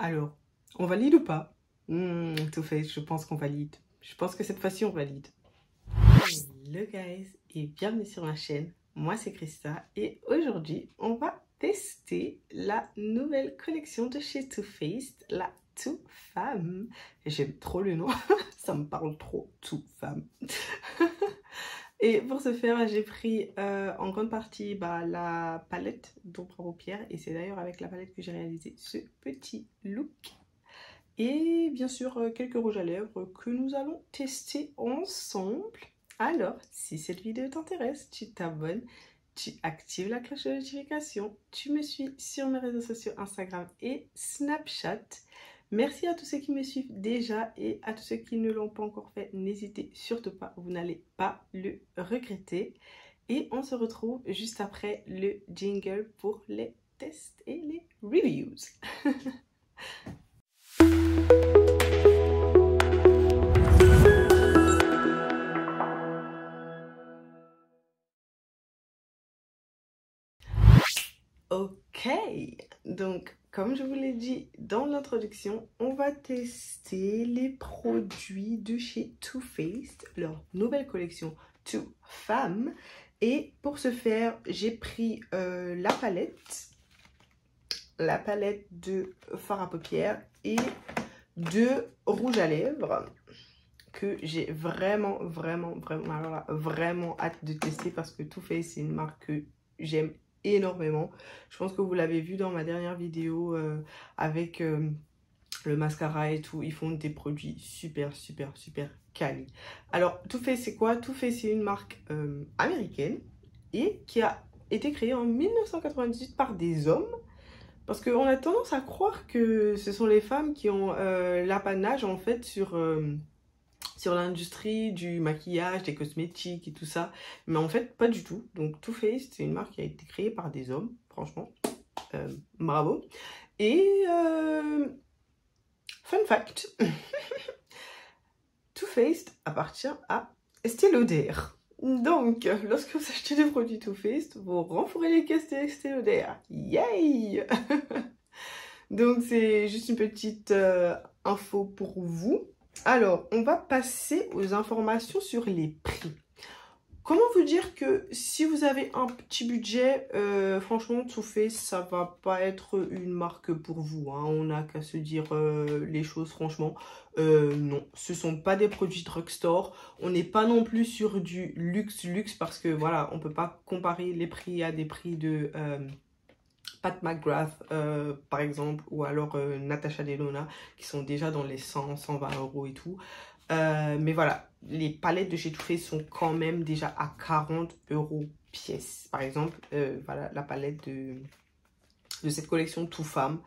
Alors, on valide ou pas? Too Faced, je pense qu'on valide. Je pense que cette fois-ci, on valide. Hello guys et bienvenue sur ma chaîne. Moi, c'est Christa et aujourd'hui, on va tester la nouvelle collection de chez Too Faced, la Too Femme. J'aime trop le nom, ça me parle trop, Too Femme. Et pour ce faire, j'ai pris en grande partie la palette d'ombre à paupières. Et c'est d'ailleurs avec la palette que j'ai réalisé ce petit look. Et bien sûr, quelques rouges à lèvres que nous allons tester ensemble. Alors, si cette vidéo t'intéresse, tu t'abonnes, tu actives la cloche de notification, tu me suis sur mes réseaux sociaux Instagram et Snapchat. Merci à tous ceux qui me suivent déjà et à tous ceux qui ne l'ont pas encore fait, n'hésitez surtout pas, vous n'allez pas le regretter. Et on se retrouve juste après le jingle pour les tests et les reviews. Ok, donc comme je vous l'ai dit dans l'introduction, on va tester les produits de chez Too Faced, leur nouvelle collection Too Femme. Et pour ce faire, j'ai pris la palette de fard à paupières et de rouge à lèvres que j'ai vraiment hâte de tester parce que Too Faced c'est une marque que j'aime énormément. Je pense que vous l'avez vu dans ma dernière vidéo avec le mascara et tout. Ils font des produits super quali. Alors Too Faced c'est quoi? Too Faced c'est une marque américaine et qui a été créée en 1998 par des hommes. Parce qu'on a tendance à croire que ce sont les femmes qui ont l'apanage en fait sur l'industrie du maquillage, des cosmétiques et tout ça. Mais en fait, pas du tout. Donc Too Faced, c'est une marque qui a été créée par des hommes, franchement. Bravo. Et fun fact, Too Faced appartient à Estée Lauder. Donc, lorsque vous achetez des produits Too Faced, vous renfourrez les caisses d'Estée Lauder. Yay! Donc, c'est juste une petite info pour vous. Alors, on va passer aux informations sur les prix. Comment vous dire que si vous avez un petit budget, franchement, Too Faced, ça va pas être une marque pour vous. Hein. On n'a qu'à se dire les choses franchement. Non, ce sont pas des produits drugstore. On n'est pas non plus sur du luxe parce que voilà, on peut pas comparer les prix à des prix de Pat McGrath par exemple, ou alors Natasha Denona qui sont déjà dans les 100-120 € et tout. Mais voilà, les palettes de chez Too Faced sont quand même déjà à 40 € pièce. Par exemple, voilà, la palette de cette collection Too Femme,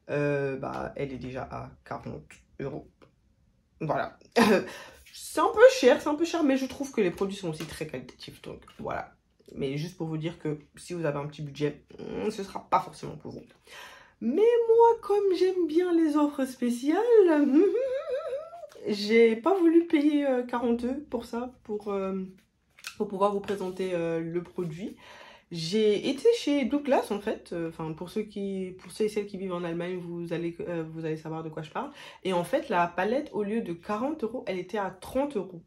elle est déjà à 40 €. Voilà. C'est un peu cher, mais je trouve que les produits sont aussi très qualitatifs. Donc voilà. Mais juste pour vous dire que si vous avez un petit budget, ce sera pas forcément pour vous. Mais moi, comme j'aime bien les offres spéciales, j'ai pas voulu payer 40 € pour ça, pour pouvoir vous présenter le produit. J'ai été chez Douglas en fait, pour ceux et celles qui vivent en Allemagne, vous allez savoir de quoi je parle. Et en fait, la palette, au lieu de 40 €, elle était à 30 €.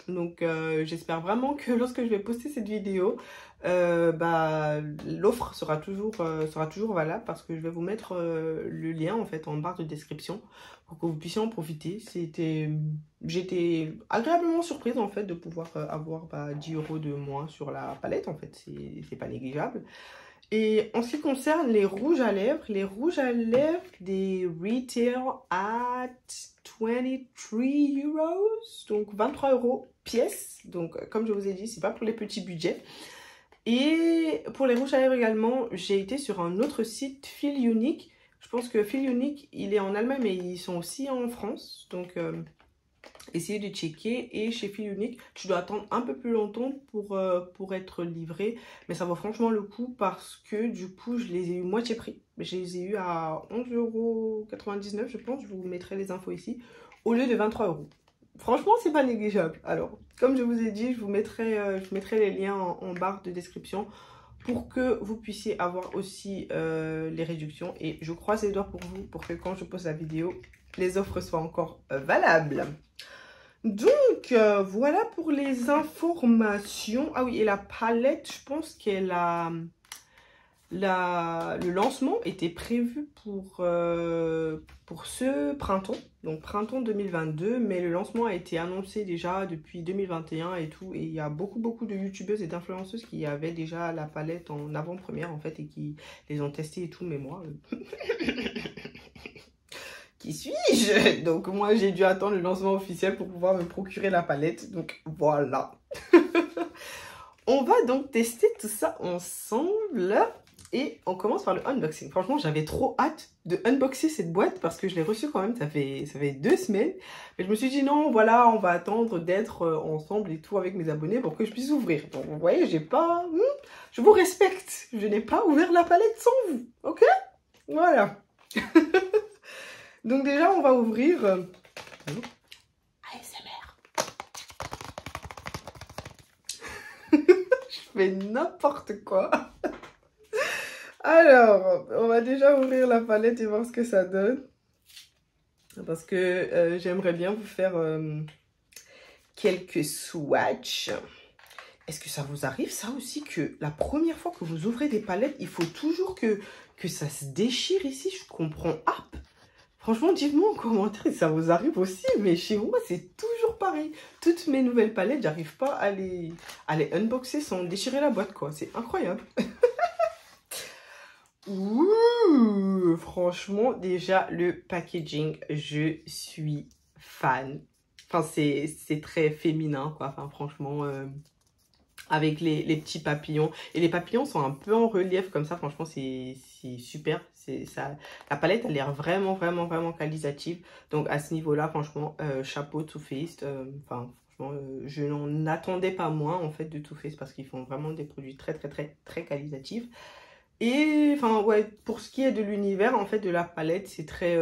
Donc j'espère vraiment que lorsque je vais poster cette vidéo, l'offre sera toujours valable parce que je vais vous mettre le lien en fait en barre de description pour que vous puissiez en profiter. J'étais agréablement surprise en fait de pouvoir avoir 10 € de moins sur la palette. En fait, c'est pas négligeable. Et en ce qui concerne les rouges à lèvres des retail at 23 €, donc 23 € pièce. Donc comme je vous ai dit, c'est pas pour les petits budgets. Et pour les rouges à lèvres également, j'ai été sur un autre site, Feel Unique. Je pense que Feel Unique, il est en Allemagne, mais ils sont aussi en France. Donc essayez de checker. Et chez Feel Unique, tu dois attendre un peu plus longtemps pour être livré. Mais ça vaut franchement le coup parce que du coup, je les ai eu moitié prix. Je les ai eu à 11,99 €, je pense. Je vous mettrai les infos ici. Au lieu de 23 €. Franchement, c'est pas négligeable. Alors, comme je vous ai dit, je mettrai les liens en barre de description pour que vous puissiez avoir aussi les réductions. Et je croise les doigts pour vous, pour que quand je pose la vidéo, les offres soient encore valables. Donc, voilà pour les informations. Ah oui, et la palette, je pense qu'elle a... le lancement était prévu pour ce printemps, donc printemps 2022, mais le lancement a été annoncé déjà depuis 2021 et tout, et il y a beaucoup de youtubeuses et d'influenceuses qui avaient déjà la palette en avant-première en fait et qui les ont testés et tout, mais moi... Qui suis-je? Donc moi j'ai dû attendre le lancement officiel pour pouvoir me procurer la palette, donc voilà. On va donc tester tout ça ensemble. Et on commence par le unboxing. Franchement, j'avais trop hâte de unboxer cette boîte parce que je l'ai reçue quand même, ça fait 2 semaines. Mais je me suis dit non, voilà, on va attendre d'être ensemble et tout avec mes abonnés pour que je puisse ouvrir. Donc vous voyez, j'ai pas... je vous respecte. Je n'ai pas ouvert la palette sans vous. Ok? Voilà. Donc déjà, on va ouvrir... ASMR. Je fais n'importe quoi. Alors, on va déjà ouvrir la palette et voir ce que ça donne. Parce que j'aimerais bien vous faire quelques swatchs. Est-ce que ça vous arrive ça aussi que la première fois que vous ouvrez des palettes, il faut toujours que ça se déchire ici? Je comprends. Ah, franchement, dites-moi en commentaire si ça vous arrive aussi. Mais chez moi, c'est toujours pareil. Toutes mes nouvelles palettes, j'arrive pas à les unboxer sans déchirer la boîte, quoi. C'est incroyable. Ouh, franchement, déjà, le packaging, je suis fan. Enfin, c'est très féminin, quoi. Enfin, franchement, avec les petits papillons. Et les papillons sont un peu en relief, comme ça. Franchement, c'est super. Ça, la palette a l'air vraiment qualitative. Donc, à ce niveau-là, franchement, chapeau Too Faced. Enfin, franchement, je n'en attendais pas moins, en fait, de Too Faced. Parce qu'ils font vraiment des produits très qualitatifs. Et enfin ouais, pour ce qui est de l'univers en fait de la palette, c'est très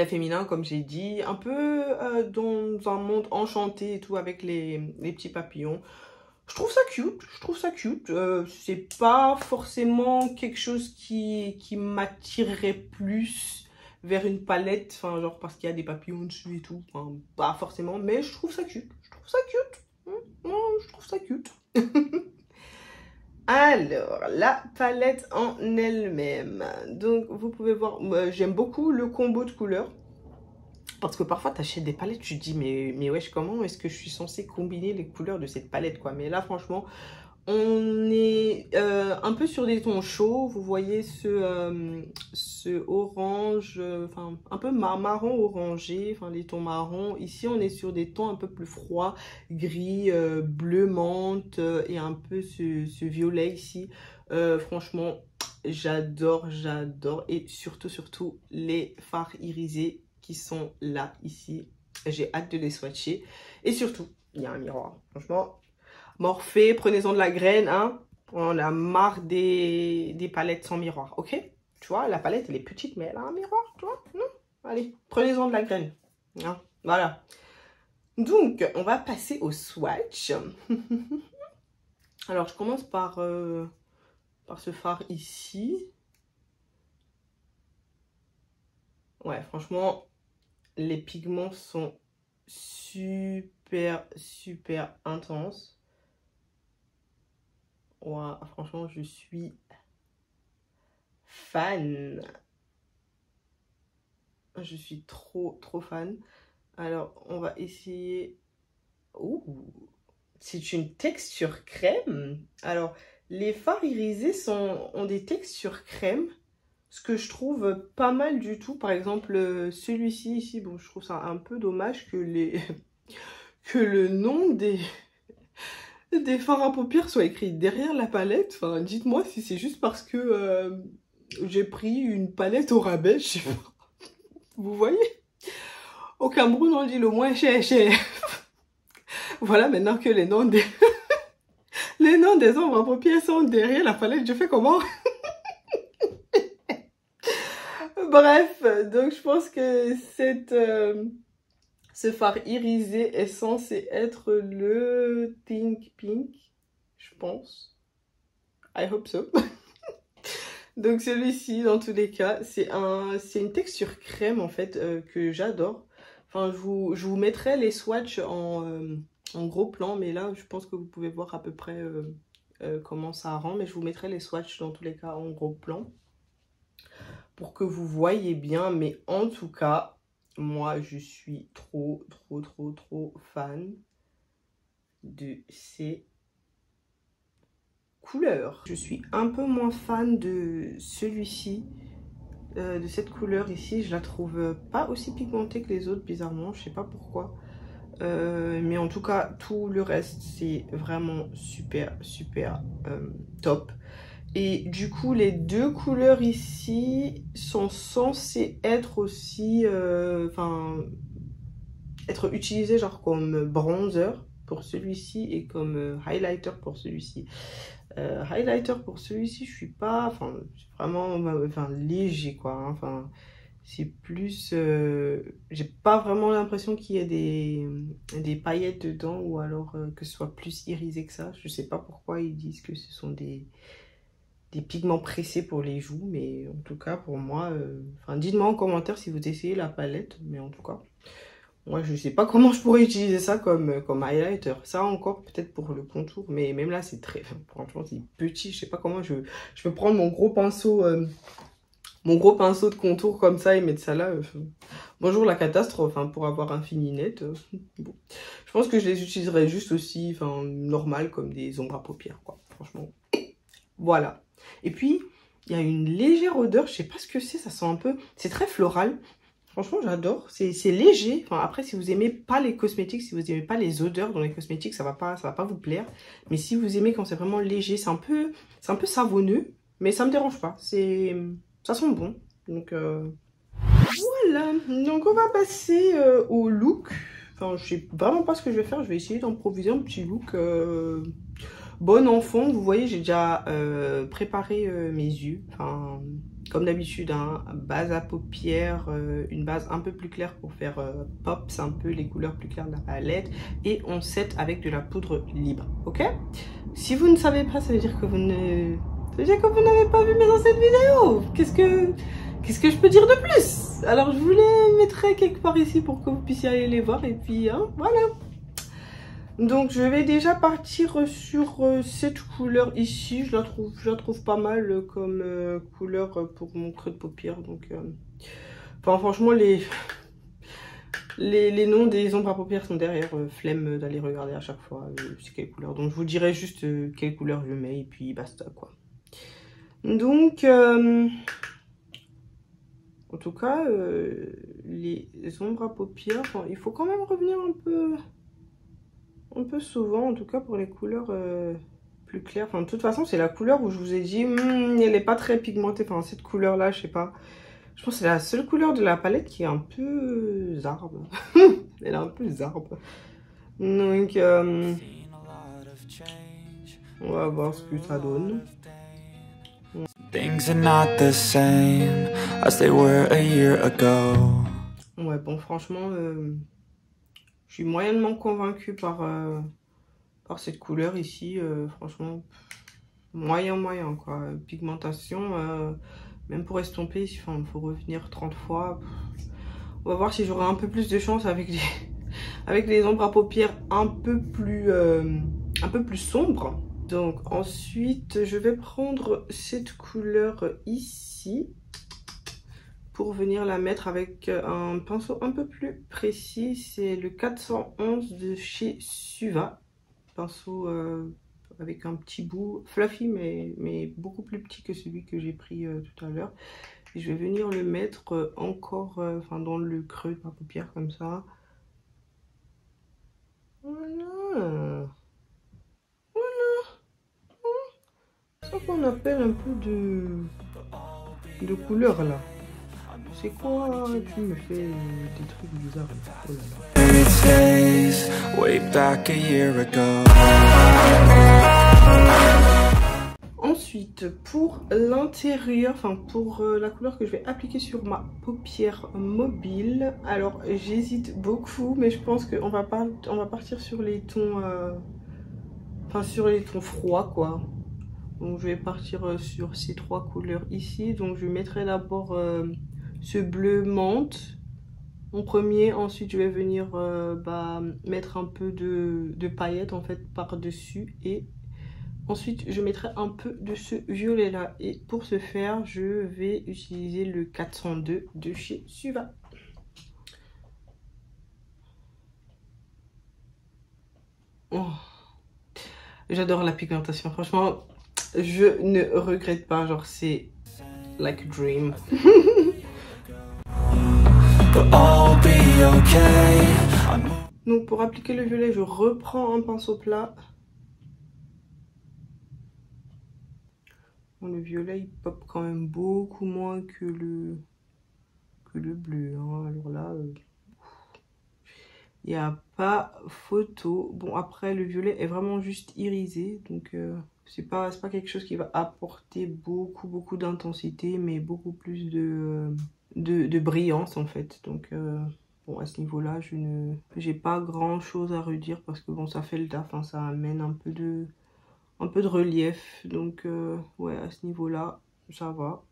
féminin comme j'ai dit, un peu dans un monde enchanté et tout avec les petits papillons. Je trouve ça cute, c'est pas forcément quelque chose qui m'attirerait plus vers une palette, enfin genre parce qu'il y a des papillons dessus et tout, enfin pas forcément, mais je trouve ça cute, je trouve ça cute. Alors, la palette en elle-même. Donc, vous pouvez voir, j'aime beaucoup le combo de couleurs. Parce que parfois, tu achètes des palettes, tu te dis, mais wesh, comment est-ce que je suis censée combiner les couleurs de cette palette, quoi. Mais là, franchement, on est un peu sur des tons chauds. Vous voyez ce orange, enfin un peu marron orangé, enfin les tons marrons. Ici, on est sur des tons un peu plus froids, gris, bleu menthe et un peu ce violet ici. Franchement, j'adore. Et surtout les fards irisés qui sont là, ici. J'ai hâte de les swatcher. Et surtout, il y a un miroir. Franchement... Morphée, prenez-en de la graine, hein. On a marre des palettes sans miroir, ok? Tu vois, la palette, elle est petite, mais elle a un miroir, tu vois? Allez, prenez-en de la graine. Hein, voilà. Donc, on va passer au swatch. Alors, je commence par ce fard ici. Ouais, franchement, les pigments sont super intenses. Ouais, franchement, je suis fan. Je suis trop fan. Alors, on va essayer... Ouh, c'est une texture crème. Alors, les fards irisés ont des textures crème. Ce que je trouve pas mal du tout. Par exemple, celui-ci ici, bon, je trouve ça un peu dommage que que le nom des fards à paupières soit écrit derrière la palette. Enfin, dites-moi si c'est juste parce que j'ai pris une palette au rabais, je sais pas. Vous voyez? Au Cameroun, on dit le moins cher. Voilà, maintenant que les noms des les noms des ombres à paupières sont derrière la palette, je fais comment? Bref, donc je pense que ce fard irisé est censé être le Think Pink, je pense. I hope so. Donc celui-ci, dans tous les cas, c'est une texture crème en fait que j'adore. Enfin, je vous mettrai les swatchs en gros plan, mais là, je pense que vous pouvez voir à peu près comment ça rend. Mais je vous mettrai les swatchs dans tous les cas en gros plan pour que vous voyez bien. Mais en tout cas, moi, je suis trop fan de ces couleurs. Je suis un peu moins fan de celui-ci, de cette couleur ici. Je la trouve pas aussi pigmentée que les autres, bizarrement. Je sais pas pourquoi. Mais en tout cas, tout le reste, c'est vraiment super top. Et du coup, les deux couleurs ici sont censées être aussi, être utilisées genre comme bronzer pour celui-ci et comme highlighter pour celui-ci. Highlighter pour celui-ci, je suis pas, vraiment, léger quoi. Enfin, c'est plus, j'ai pas vraiment l'impression qu'il y ait des paillettes dedans ou alors que ce soit plus irisé que ça. Je sais pas pourquoi ils disent que ce sont des pigments pressés pour les joues, mais en tout cas pour moi, dites-moi en commentaire si vous essayez la palette, mais en tout cas, moi je sais pas comment je pourrais utiliser ça comme highlighter. Ça encore peut-être pour le contour, mais même là c'est très, franchement c'est petit, je sais pas comment je peux prendre mon gros pinceau de contour comme ça et mettre ça là. Bonjour la catastrophe, pour avoir un fini net. Bon. Je pense que je les utiliserai juste aussi, normal comme des ombres à paupières quoi, franchement. Voilà. Et puis, il y a une légère odeur, je sais pas ce que c'est, ça sent un peu... C'est très floral. Franchement, j'adore. C'est léger. Après, si vous aimez pas les cosmétiques, si vous aimez pas les odeurs dans les cosmétiques, ça va pas vous plaire. Mais si vous aimez quand c'est vraiment léger, c'est un peu savonneux, mais ça me dérange pas. Ça sent bon. Donc, voilà. Donc, on va passer au look. Je sais vraiment pas ce que je vais faire. Je vais essayer d'improviser un petit look... Bon enfant, vous voyez, j'ai déjà préparé mes yeux, comme d'habitude, base à paupières, une base un peu plus claire pour faire pop, c'est un peu les couleurs plus claires de la palette, et on set avec de la poudre libre, ok? Si vous ne savez pas, ça veut dire que vous n'avez pas vu mes anciennes vidéos. Qu'est-ce que je peux dire de plus? Alors je vous les mettrai quelque part ici pour que vous puissiez aller les voir, et puis voilà. Donc je vais déjà partir sur cette couleur ici, je la trouve pas mal comme couleur pour mon creux de paupière. Donc franchement les noms des ombres à paupières sont derrière, flemme d'aller regarder à chaque fois c'est quelle couleur. Donc je vous dirai juste quelle couleur je mets et puis basta quoi. Donc en tout cas les ombres à paupières, il faut quand même revenir un peu souvent, en tout cas pour les couleurs plus claires. De toute façon, c'est la couleur où je vous ai dit, elle n'est pas très pigmentée. Cette couleur-là, je sais pas. Je pense que c'est la seule couleur de la palette qui est un peu zarbe. Elle est un peu zarbe. Donc, on va voir ce que ça donne. Things are not the same as they were a year ago. Ouais, bon, franchement... je suis moyennement convaincue par cette couleur ici, franchement, moyen quoi. Pigmentation, même pour estomper, il faut revenir 30 fois. On va voir si j'aurai un peu plus de chance avec les ombres à paupières un peu plus sombres. Donc ensuite, je vais prendre cette couleur ici pour venir la mettre avec un pinceau un peu plus précis. C'est le 411 de chez Suva. Pinceau avec un petit bout fluffy mais beaucoup plus petit que celui que j'ai pris tout à l'heure. Et je vais venir le mettre encore dans le creux de ma paupière comme ça. Voilà. C'est ça qu'on appelle un peu de couleur là. C'est quoi? Tu me fais des trucs bizarres. Oh ensuite, pour l'intérieur, pour la couleur que je vais appliquer sur ma paupière mobile, alors j'hésite beaucoup, mais je pense qu'on va partir sur les tons, sur les tons froids quoi. Donc je vais partir sur ces 3 couleurs ici. Donc je mettrai d'abord ce bleu menthe en premier. Ensuite je vais venir mettre un peu de paillettes en fait par-dessus. Et ensuite je mettrai un peu de ce violet là. Et pour ce faire je vais utiliser le 402 de chez Suva. Oh. J'adore la pigmentation, franchement, je ne regrette pas, genre c'est like a dream. Donc pour appliquer le violet, je reprends un pinceau plat. Bon, le violet il pop quand même beaucoup moins que le bleu, hein. Alors là, il n'y a pas photo. Bon, après le violet est vraiment juste irisé, donc c'est pas quelque chose qui va apporter beaucoup d'intensité, mais beaucoup plus de brillance en fait. Donc bon, à ce niveau là j'ai pas grand chose à redire, parce que bon, ça fait le taf, hein, ça amène un peu de relief. Donc ouais, à ce niveau là ça va,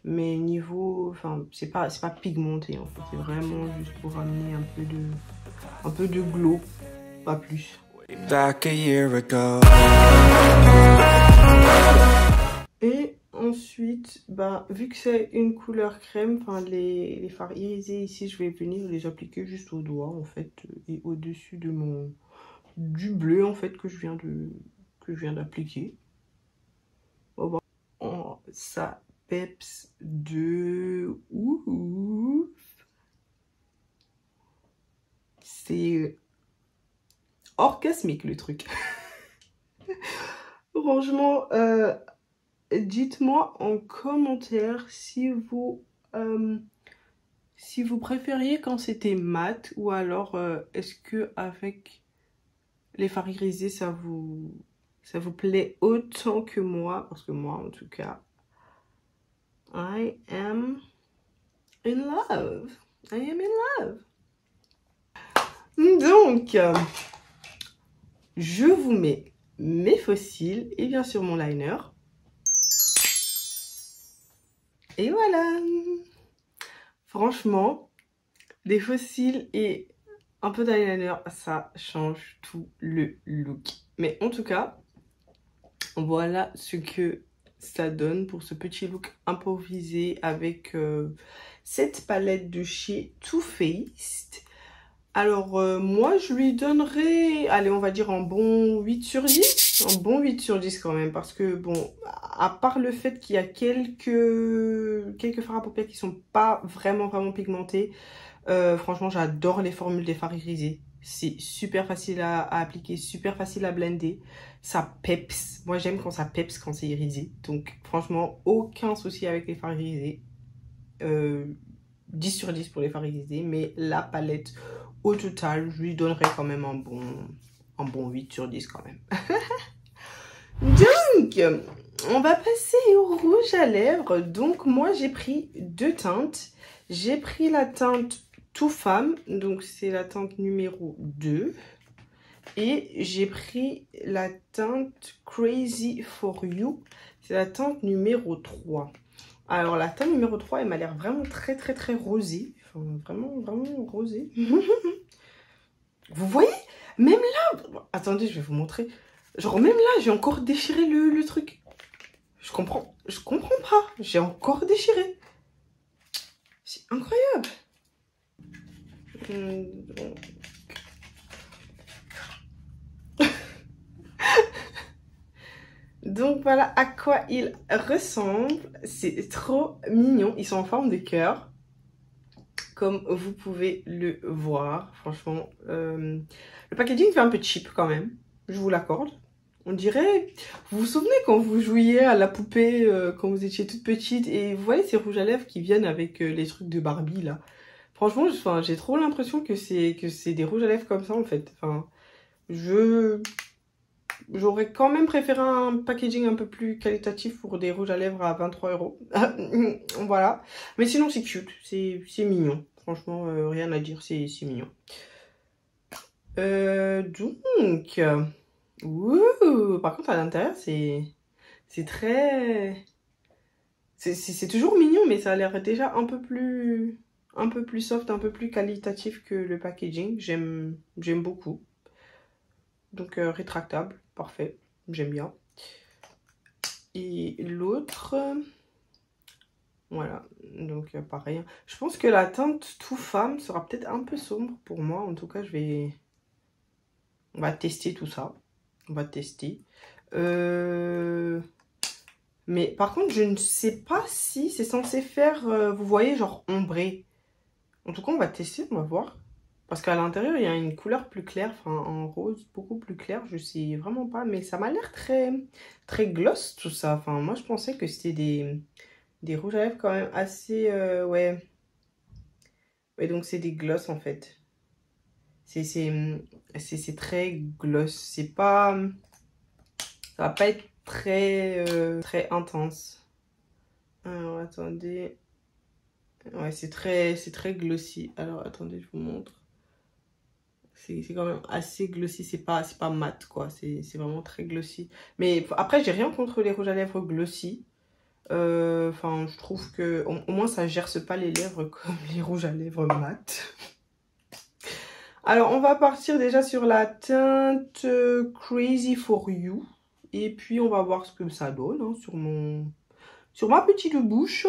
mais niveau, enfin c'est pas pigmenté en fait, c'est vraiment juste pour amener un peu de glow, pas plus. Et ensuite, vu que c'est une couleur crème, enfin les fards irisés ici, je vais venir les appliquer juste au doigt en fait, et au-dessus de du bleu en fait que je viens d'appliquer. Oh, ça peps de ouf. C'est orgasmique le truc. Franchement, dites-moi en commentaire si vous préfériez quand c'était mat, ou alors est-ce que avec les fards irisés ça vous plaît autant que moi, parce que moi en tout cas I am in love. I am in love. Donc je vous mets mes faux cils et bien sûr mon liner. Et voilà. Franchement, des faux cils et un peu d'eyeliner, ça change tout le look. Mais en tout cas, voilà ce que ça donne pour ce petit look improvisé avec cette palette de chez Too Faced. Alors moi je lui donnerais, allez on va dire un bon 8 sur 10. Un bon 8 sur 10 quand même, parce que bon, à part le fait qu'il y a quelques fards à paupières qui sont pas vraiment pigmentés, franchement j'adore les formules des fards irisés. C'est super facile à appliquer, super facile à blender. Ça peps. Moi j'aime quand ça peps, quand c'est irisé. Donc franchement, aucun souci avec les fards irisés. 10 sur 10 pour les fards irisés. Mais la palette, au total, je lui donnerais quand même un bon 8 sur 10 quand même. Donc, on va passer au rouge à lèvres. Donc moi j'ai pris 2 teintes. J'ai pris la teinte Too Femme, donc c'est la teinte numéro 2. Et j'ai pris la teinte Crazy For You, c'est la teinte numéro 3. Alors la teinte numéro 3, elle m'a l'air vraiment très rosée. Enfin, vraiment rosée. Vous voyez? Même là, attendez, je vais vous montrer. Genre même là, j'ai encore déchiré le truc. Je comprends pas. J'ai encore déchiré. C'est incroyable. Donc voilà à quoi ils ressemblent. C'est trop mignon. Ils sont en forme de cœur, comme vous pouvez le voir. Franchement, le packaging fait un peu cheap quand même, je vous l'accorde. On dirait, vous vous souvenez quand vous jouiez à la poupée quand vous étiez toute petite, et vous voyez ces rouges à lèvres qui viennent avec les trucs de Barbie là. Franchement, j'ai trop l'impression que c'est des rouges à lèvres comme ça en fait. Enfin, j'aurais quand même préféré un packaging un peu plus qualitatif pour des rouges à lèvres à 23 €. Voilà. Mais sinon, c'est cute. C'est mignon. Franchement, rien à dire. C'est mignon. Donc... Ouh, par contre, à l'intérieur, c'est C'est très... C'est toujours mignon, mais ça a l'air déjà un peu plus soft, un peu plus qualitatif que le packaging. J'aime beaucoup. Donc rétractable, parfait, j'aime bien. Et l'autre, voilà, donc pareil. Je pense que la teinte Too Femme sera peut-être un peu sombre pour moi. En tout cas, on va tester tout ça. On va tester. Mais par contre, je ne sais pas si c'est censé faire, vous voyez, genre ombré. En tout cas, on va tester, on va voir. Parce qu'à l'intérieur, il y a une couleur plus claire, enfin en rose, beaucoup plus clair. Je sais vraiment pas, mais ça m'a l'air très gloss tout ça. Enfin, moi, je pensais que c'était des rouges à lèvres quand même assez, ouais. Ouais, donc c'est des gloss en fait. C'est très gloss. C'est pas, ça va pas être très intense. Alors, attendez. Ouais, c'est très glossy. Alors, attendez, je vous montre. C'est quand même assez glossy. C'est pas mat, quoi. C'est vraiment très glossy. Mais après, j'ai rien contre les rouges à lèvres glossy. Enfin, je trouve que au moins, ça gerce pas les lèvres comme les rouges à lèvres mat. Alors, on va partir déjà sur la teinte Crazy for You. Et puis, on va voir ce que ça donne hein, sur ma petite bouche.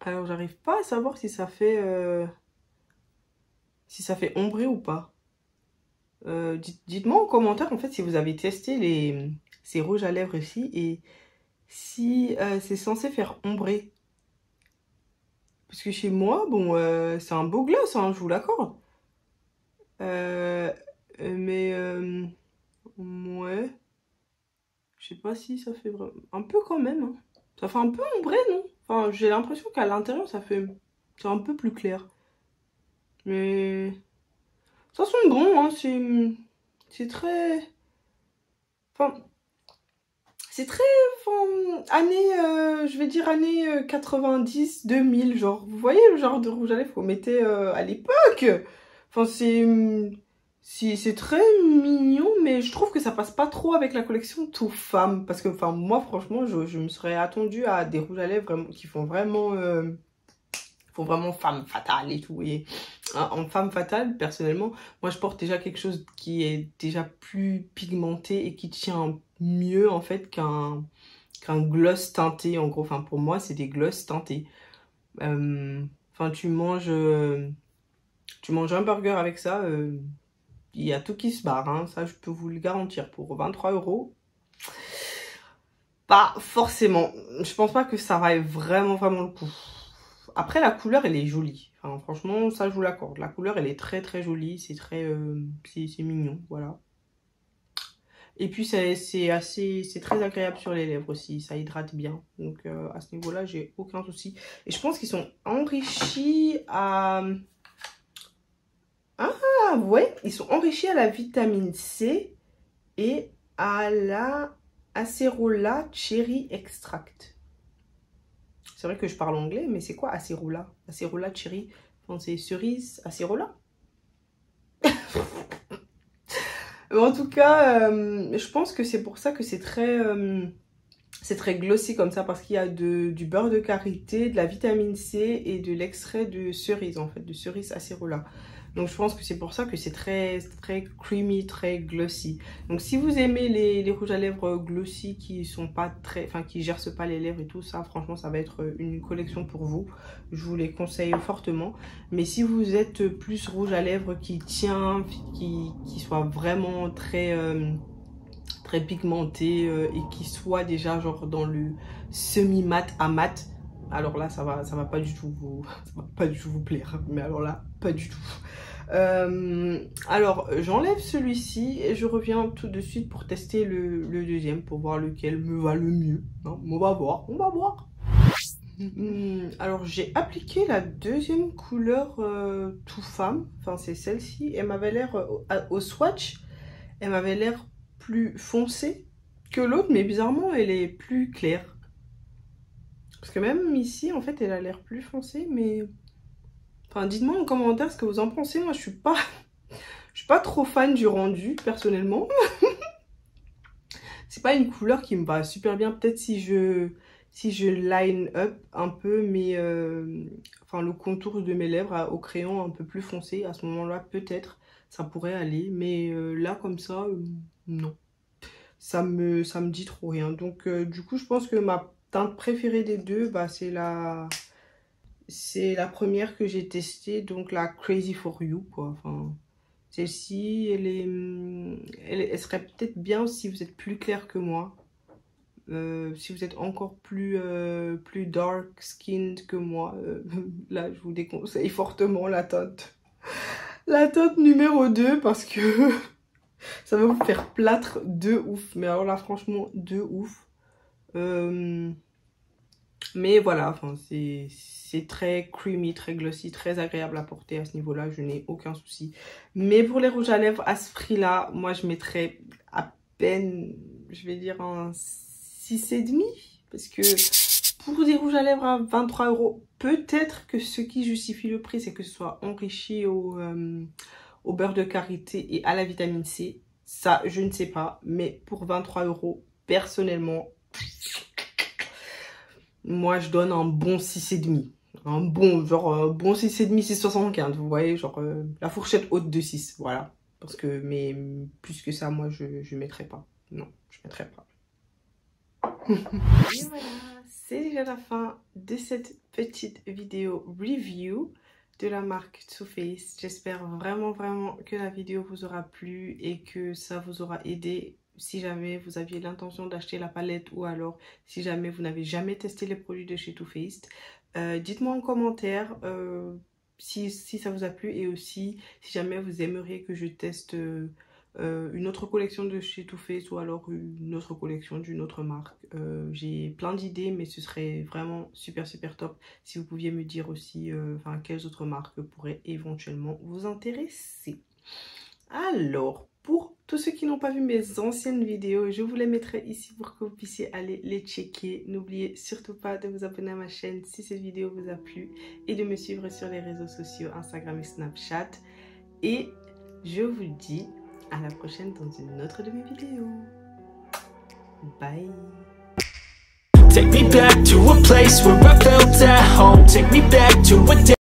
Alors, j'arrive pas à savoir si ça fait ombré ou pas. Dites-moi en commentaire, en fait, si vous avez testé ces rouges à lèvres ici et si c'est censé faire ombré. Parce que chez moi, bon, c'est un beau gloss, hein, je vous l'accorde. Mais, ouais. Je sais pas si ça fait vraiment... Un peu quand même, hein. Ça fait un peu ombré, non? Enfin, j'ai l'impression qu'à l'intérieur, c'est un peu plus clair. Mais... Ça sent bon, hein, c'est très... Enfin, c'est très... Enfin, année, je vais dire année 90, 2000, genre. Vous voyez le genre de rouge à lèvres qu'on mettait à l'époque? Enfin, c'est très mignon, mais je trouve que ça passe pas trop avec la collection Too Femme. Parce que, enfin, moi, franchement, je me serais attendue à des rouges à lèvres qui font vraiment femme fatale et tout. Et en femme fatale, personnellement, moi je porte déjà quelque chose qui est déjà plus pigmenté et qui tient mieux en fait qu'un gloss teinté en gros. Enfin pour moi c'est des gloss teintés. Enfin tu manges un burger avec ça, il y a tout qui se barre, hein, ça je peux vous le garantir. Pour 23 €, pas forcément. Je pense pas que ça vaille vraiment le coup. Après, la couleur, elle est jolie. Enfin, franchement, ça, je vous l'accorde. La couleur, elle est très jolie. C'est c'est mignon, voilà. Et puis, c'est très agréable sur les lèvres aussi. Ça hydrate bien. Donc, à ce niveau-là, j'ai aucun souci. Et je pense qu'ils sont enrichis à... Ah, ouais, ils sont enrichis à la vitamine C et à la Acerola Cherry Extract. C'est vrai que je parle anglais, mais c'est quoi Acerola? Acerola Cherry, enfin, c'est cerise Acerola. En tout cas, je pense que c'est pour ça que c'est très glossy comme ça, parce qu'il y a du beurre de karité, de la vitamine C et de l'extrait de cerise, en fait, de cerise Acerola. Donc je pense que c'est pour ça que c'est très creamy, très glossy. Donc si vous aimez les rouges à lèvres glossy qui sont pas qui gercent pas les lèvres et tout ça, franchement ça va être une collection pour vous. Je vous les conseille fortement. Mais si vous êtes plus rouge à lèvres qui tient, qui soit vraiment très pigmenté et qui soit déjà genre dans le semi-mat à mat, alors là ça va pas du tout vous plaire. Mais alors là pas du tout. Alors j'enlève celui-ci et je reviens tout de suite pour tester le deuxième, pour voir lequel me va le mieux, hein. On va voir. Alors j'ai appliqué la deuxième couleur Too Femme, enfin c'est celle-ci. Elle m'avait l'air au swatch, elle m'avait l'air plus foncée que l'autre, mais bizarrement elle est plus claire. Parce que même ici en fait elle a l'air plus foncée, mais... Enfin, dites-moi en commentaire ce que vous en pensez. Moi, je suis pas trop fan du rendu, personnellement. C'est pas une couleur qui me va super bien. Peut-être si je line up un peu enfin, le contour de mes lèvres au crayon un peu plus foncé, à ce moment-là, peut-être ça pourrait aller. Mais là, comme ça, non. Ça me dit trop rien. Donc, du coup, je pense que ma teinte préférée des deux, bah, c'est la première que j'ai testée, donc la Crazy for You, quoi. Enfin, celle-ci, elle serait peut-être bien si vous êtes plus clair que moi. Si vous êtes encore plus dark skinned que moi, là, je vous déconseille fortement la teinte. La teinte numéro 2 parce que ça va vous faire plâtre de ouf. Mais alors là, franchement, de ouf. Mais voilà, enfin, c'est très creamy, très glossy, très agréable à porter à ce niveau-là. Je n'ai aucun souci. Mais pour les rouges à lèvres à ce prix-là, moi, je mettrais à peine, je vais dire, un 6,5. Parce que pour des rouges à lèvres à 23 €, peut-être que ce qui justifie le prix, c'est que ce soit enrichi au beurre de karité et à la vitamine C. Ça, je ne sais pas. Mais pour 23 €, personnellement, moi, je donne un bon 6,5. Un bon, genre, bon 6,5, 6,75. Vous voyez, genre, la fourchette haute de 6. Voilà. Parce que, mais plus que ça, moi, je mettrais pas. Non, je mettrais pas. Et voilà, c'est déjà la fin de cette petite vidéo review de la marque Too Faced. J'espère vraiment que la vidéo vous aura plu et que ça vous aura aidé si jamais vous aviez l'intention d'acheter la palette ou alors si jamais vous n'avez jamais testé les produits de chez Too Faced. Dites-moi en commentaire si ça vous a plu et aussi si jamais vous aimeriez que je teste une autre collection de chez Too Faced ou alors une autre collection d'une autre marque. J'ai plein d'idées, mais ce serait vraiment super top si vous pouviez me dire aussi enfin, quelles autres marques pourraient éventuellement vous intéresser. Alors, pour tous ceux qui n'ont pas vu mes anciennes vidéos, je vous les mettrai ici pour que vous puissiez aller les checker. N'oubliez surtout pas de vous abonner à ma chaîne si cette vidéo vous a plu et de me suivre sur les réseaux sociaux Instagram et Snapchat. Et je vous dis à la prochaine dans une autre de mes vidéos. Bye. Take me back to a place where I felt at home. Take me back to a day